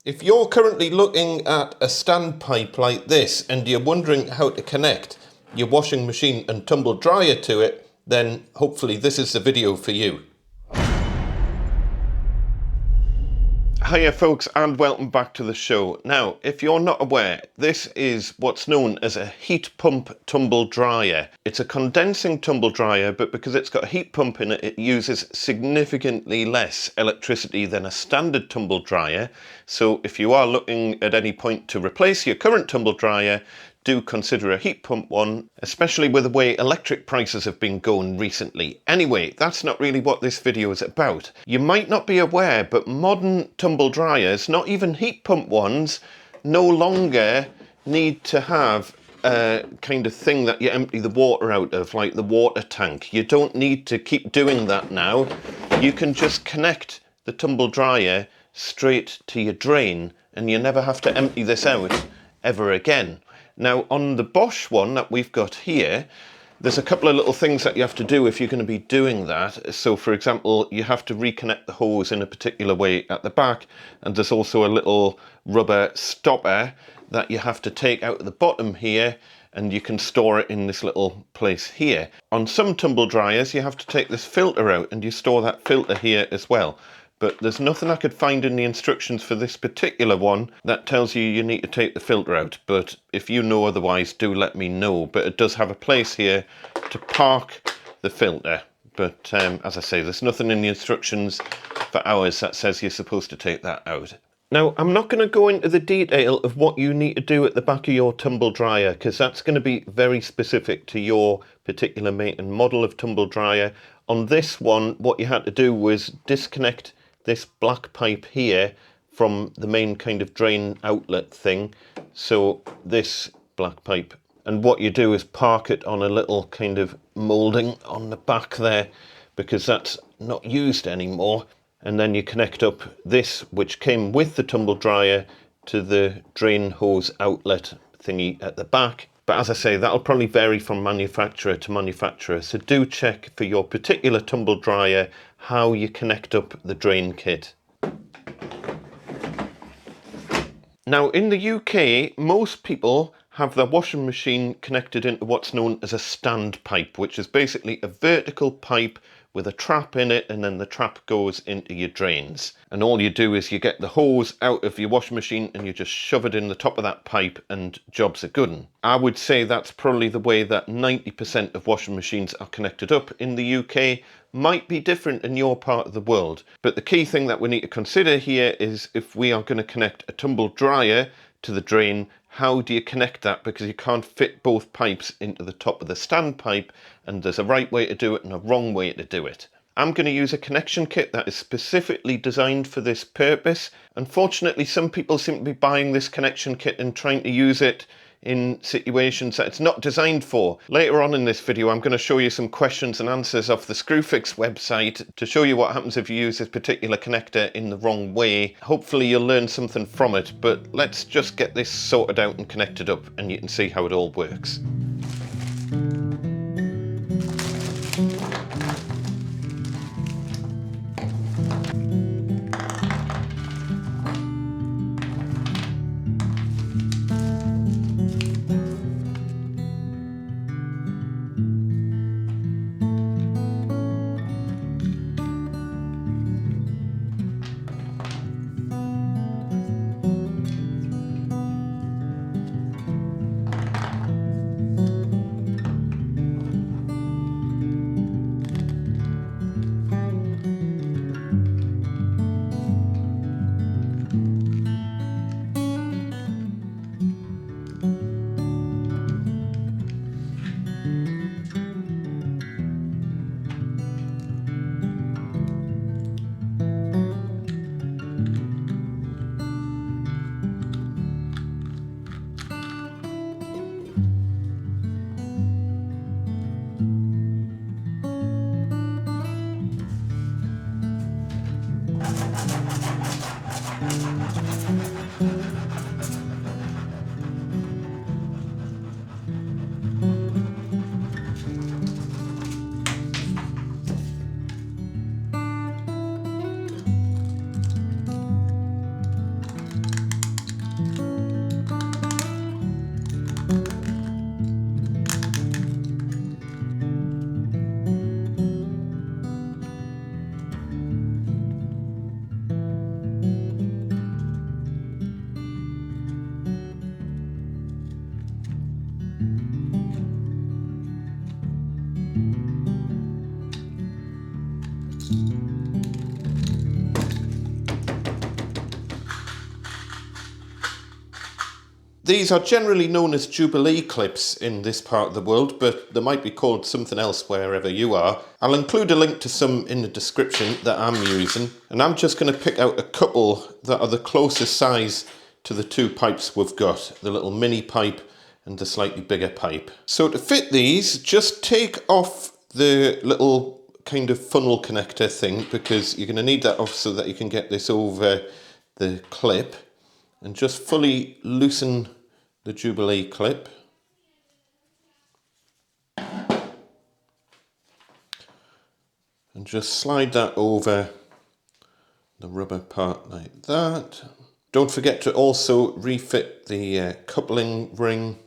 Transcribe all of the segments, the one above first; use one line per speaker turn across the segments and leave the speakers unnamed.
If you're currently looking at a standpipe like this and you're wondering how to connect your washing machine and tumble dryer to it, then hopefully this is the video for you. Hiya folks, and welcome back to the show. Now, if you're not aware, this is what's known as a heat pump tumble dryer. It's a condensing tumble dryer, but because it's got a heat pump in it, it uses significantly less electricity than a standard tumble dryer. So if you are looking at any point to replace your current tumble dryer, do consider a heat pump one, especially with the way electric prices have been going recently. Anyway, that's not really what this video is about. You might not be aware, but modern tumble dryers, not even heat pump ones, no longer need to have a kind of thing that you empty the water out of, like the water tank. You don't need to keep doing that now. You can just connect the tumble dryer straight to your drain and you never have to empty this out ever again. Now on the Bosch one that we've got here, there's a couple of little things that you have to do if you're going to be doing that. So for example, you have to reconnect the hose in a particular way at the back, and there's also a little rubber stopper that you have to take out of the bottom here, and you can store it in this little place here. On some tumble dryers you have to take this filter out and you store that filter here as well. But there's nothing I could find in the instructions for this particular one that tells you you need to take the filter out. But if you know otherwise, do let me know. But it does have a place here to park the filter. But as I say, there's nothing in the instructions for ours that says you're supposed to take that out. Now, I'm not going to go into the detail of what you need to do at the back of your tumble dryer, because that's going to be very specific to your particular make and model of tumble dryer. On this one, what you had to do was disconnect this black pipe here from the main kind of drain outlet thing. So this black pipe, and what you do is park it on a little kind of moulding on the back there, because that's not used anymore. And then you connect up this, which came with the tumble dryer, to the drain hose outlet thingy at the back. But as I say, that'll probably vary from manufacturer to manufacturer. So do check for your particular tumble dryer how you connect up the drain kit. Now in the UK, most people have their washing machine connected into what's known as a standpipe, which is basically a vertical pipe with a trap in it, and then the trap goes into your drains. And all you do is you get the hose out of your washing machine and you just shove it in the top of that pipe and job's a good one. I would say that's probably the way that 90% of washing machines are connected up in the UK. Might be different in your part of the world. But the key thing that we need to consider here is if we are going to connect a tumble dryer to the drain, how do you connect that? Because you can't fit both pipes into the top of the standpipe, and there's a right way to do it and a wrong way to do it. I'm going to use a connection kit that is specifically designed for this purpose. Unfortunately, some people seem to be buying this connection kit and trying to use it in situations that it's not designed for. Later on in this video, I'm going to show you some questions and answers off the Screwfix website to show you what happens if you use this particular connector in the wrong way. Hopefully you'll learn something from it, but let's just get this sorted out and connected up and you can see how it all works. These are generally known as Jubilee clips in this part of the world, but they might be called something else wherever you are. I'll include a link to some in the description that I'm using, and I'm just going to pick out a couple that are the closest size to the two pipes we've got, the little mini pipe and the slightly bigger pipe. So to fit these, just take off the little kind of funnel connector thing, because you're going to need that off so that you can get this over the clip, and just fully loosen the Jubilee clip. And just slide that over the rubber part like that. Don't forget to also refit the coupling ring.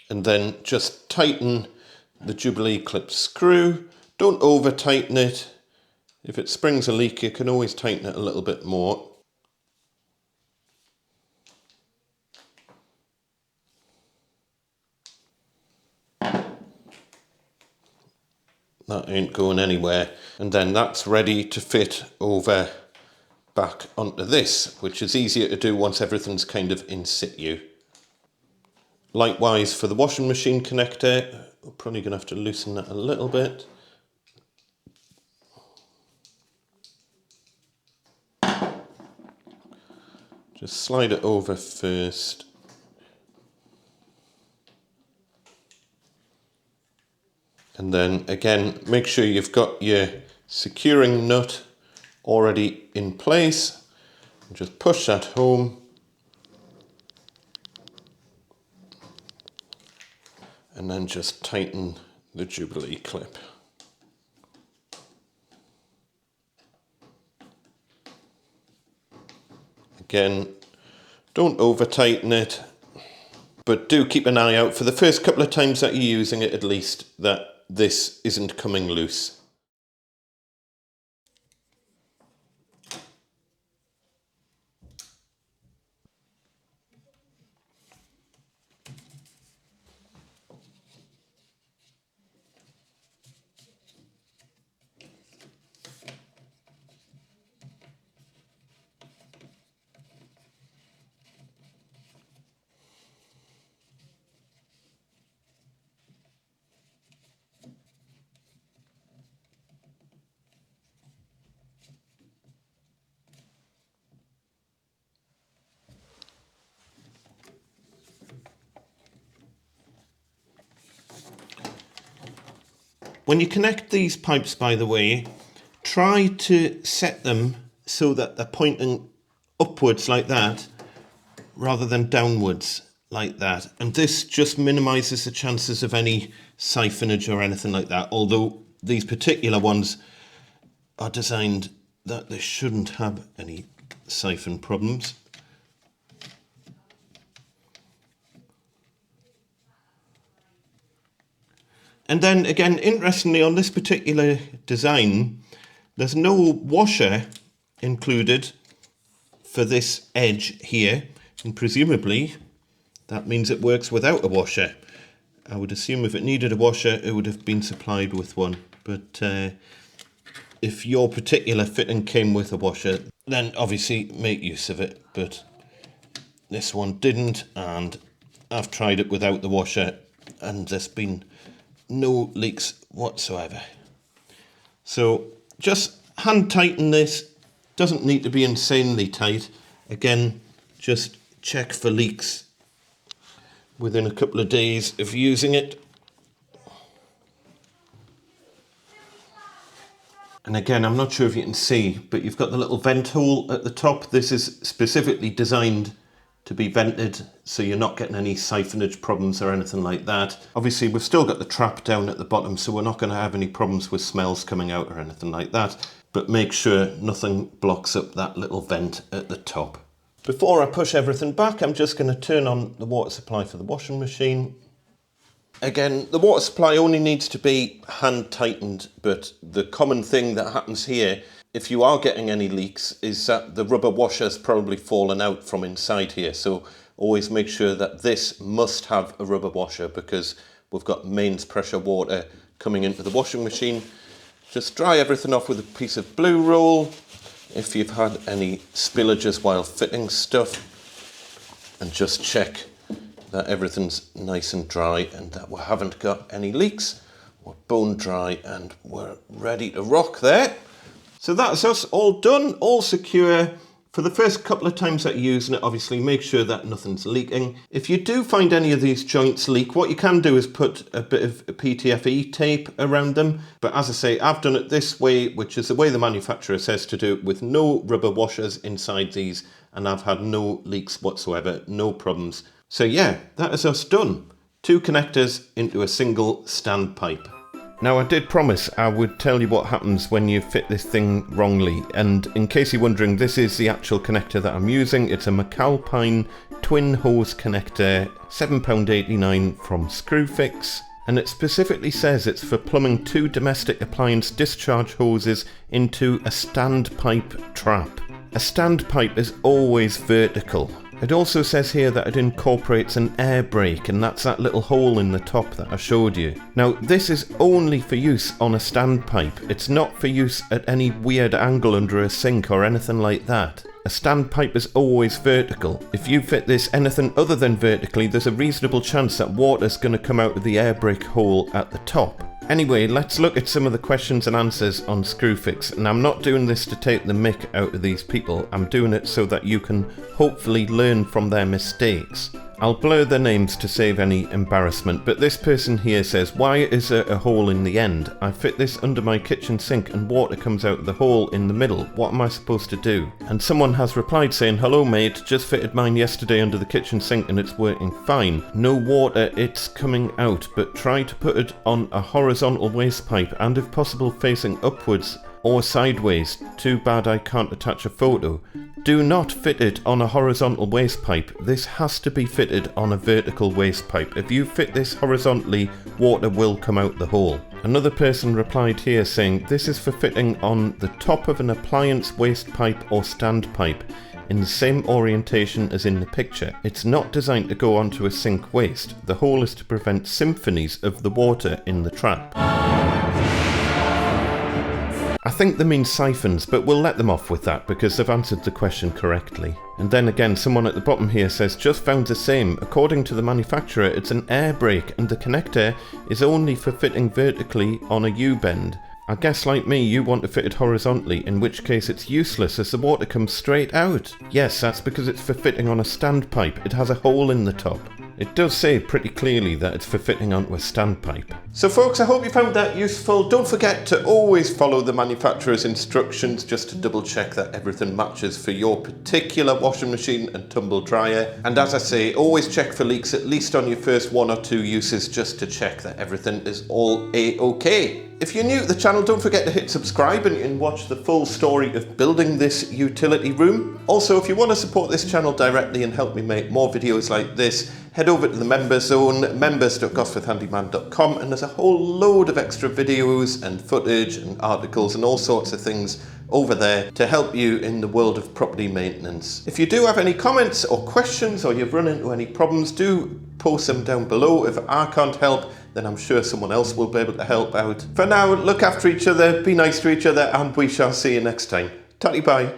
And then just tighten the Jubilee clip screw. Don't over tighten it. If it springs a leak, you can always tighten it a little bit more. That ain't going anywhere. And then that's ready to fit over back onto this, which is easier to do once everything's kind of in situ. Likewise for the washing machine connector, we're probably going to have to loosen that a little bit. Just slide it over first. And then again, make sure you've got your securing nut already in place. And just push that home. And then just tighten the Jubilee clip. Again, don't over tighten it, but do keep an eye out for the first couple of times that you're using it, at least, that this isn't coming loose. When you connect these pipes, by the way, try to set them so that they're pointing upwards like that, rather than downwards like that. And this just minimises the chances of any siphonage or anything like that, although these particular ones are designed that they shouldn't have any siphon problems. And then again, interestingly, on this particular design, there's no washer included for this edge here, and presumably that means it works without a washer. I would assume if it needed a washer, it would have been supplied with one. But if your particular fitting came with a washer, then obviously make use of it. But this one didn't, and I've tried it without the washer, and there's been no leaks whatsoever. So just hand tighten this. Doesn't need to be insanely tight. Again, just check for leaks within a couple of days of using it. And again, I'm not sure if you can see, but you've got the little vent hole at the top. This is specifically designed to be vented, so you're not getting any siphonage problems or anything like that. Obviously, we've still got the trap down at the bottom, so we're not going to have any problems with smells coming out or anything like that. But make sure nothing blocks up that little vent at the top. Before I push everything back, I'm just going to turn on the water supply for the washing machine. Again, the water supply only needs to be hand tightened, but the common thing that happens here, if you are getting any leaks, is that the rubber washer's probably fallen out from inside here. So always make sure that this must have a rubber washer, because we've got mains pressure water coming into the washing machine. Just dry everything off with a piece of blue roll if you've had any spillages while fitting stuff, and just check that everything's nice and dry and that we haven't got any leaks. We're bone dry and we're ready to rock there. So that's us all done, all secure. For the first couple of times that you're using it, obviously make sure that nothing's leaking. If you do find any of these joints leak, what you can do is put a bit of PTFE tape around them. But as I say, I've done it this way, which is the way the manufacturer says to do it, with no rubber washers inside these, and I've had no leaks whatsoever, no problems. So yeah, that is us done. 2 connectors into a single standpipe. Now, I did promise I would tell you what happens when you fit this thing wrongly, and in case you're wondering, this is the actual connector that I'm using. It's a McAlpine twin hose connector, £7.89 from Screwfix, and it specifically says it's for plumbing 2 domestic appliance discharge hoses into a standpipe trap. A standpipe is always vertical. It also says here that it incorporates an air brake, and that's that little hole in the top that I showed you. Now, this is only for use on a standpipe. It's not for use at any weird angle under a sink or anything like that. A standpipe is always vertical. If you fit this anything other than vertically, there's a reasonable chance that water's going to come out of the air brake hole at the top. Anyway, let's look at some of the questions and answers on Screwfix, and I'm not doing this to take the mick out of these people. I'm doing it so that you can hopefully learn from their mistakes. I'll blur their names to save any embarrassment, but this person here says, why is there a hole in the end? I fit this under my kitchen sink and water comes out of the hole in the middle. What am I supposed to do? And someone has replied saying, hello mate, just fitted mine yesterday under the kitchen sink and it's working fine. No water, it's coming out, but try to put it on a horizontal waste pipe and if possible facing upwards or sideways. Too bad I can't attach a photo. Do not fit it on a horizontal waste pipe. This has to be fitted on a vertical waste pipe. If you fit this horizontally, water will come out the hole. Another person replied here saying, this is for fitting on the top of an appliance waste pipe or standpipe in the same orientation as in the picture. It's not designed to go onto a sink waste. The hole is to prevent symphonies of the water in the trap. I think they mean siphons, but we'll let them off with that because they've answered the question correctly. And then again, someone at the bottom here says, just found the same. According to the manufacturer, it's an air brake and the connector is only for fitting vertically on a U-bend. I guess like me, you want to fit it horizontally, in which case it's useless as the water comes straight out. Yes, that's because it's for fitting on a standpipe. It has a hole in the top. It does say pretty clearly that it's for fitting onto a standpipe. So folks, I hope you found that useful. Don't forget to always follow the manufacturer's instructions just to double check that everything matches for your particular washing machine and tumble dryer. And as I say, always check for leaks at least on your first 1 or 2 uses just to check that everything is all A-OK. If you're new to the channel, don't forget to hit subscribe and you can watch the full story of building this utility room. Also, if you want to support this channel directly and help me make more videos like this, head over to the member zone, members.gosforthhandyman.com, and there's a whole load of extra videos and footage and articles and all sorts of things over there to help you in the world of property maintenance. If you do have any comments or questions or you've run into any problems, do post them down below. If I can't help, then I'm sure someone else will be able to help out. For now, look after each other, be nice to each other, and we shall see you next time. Tatty bye.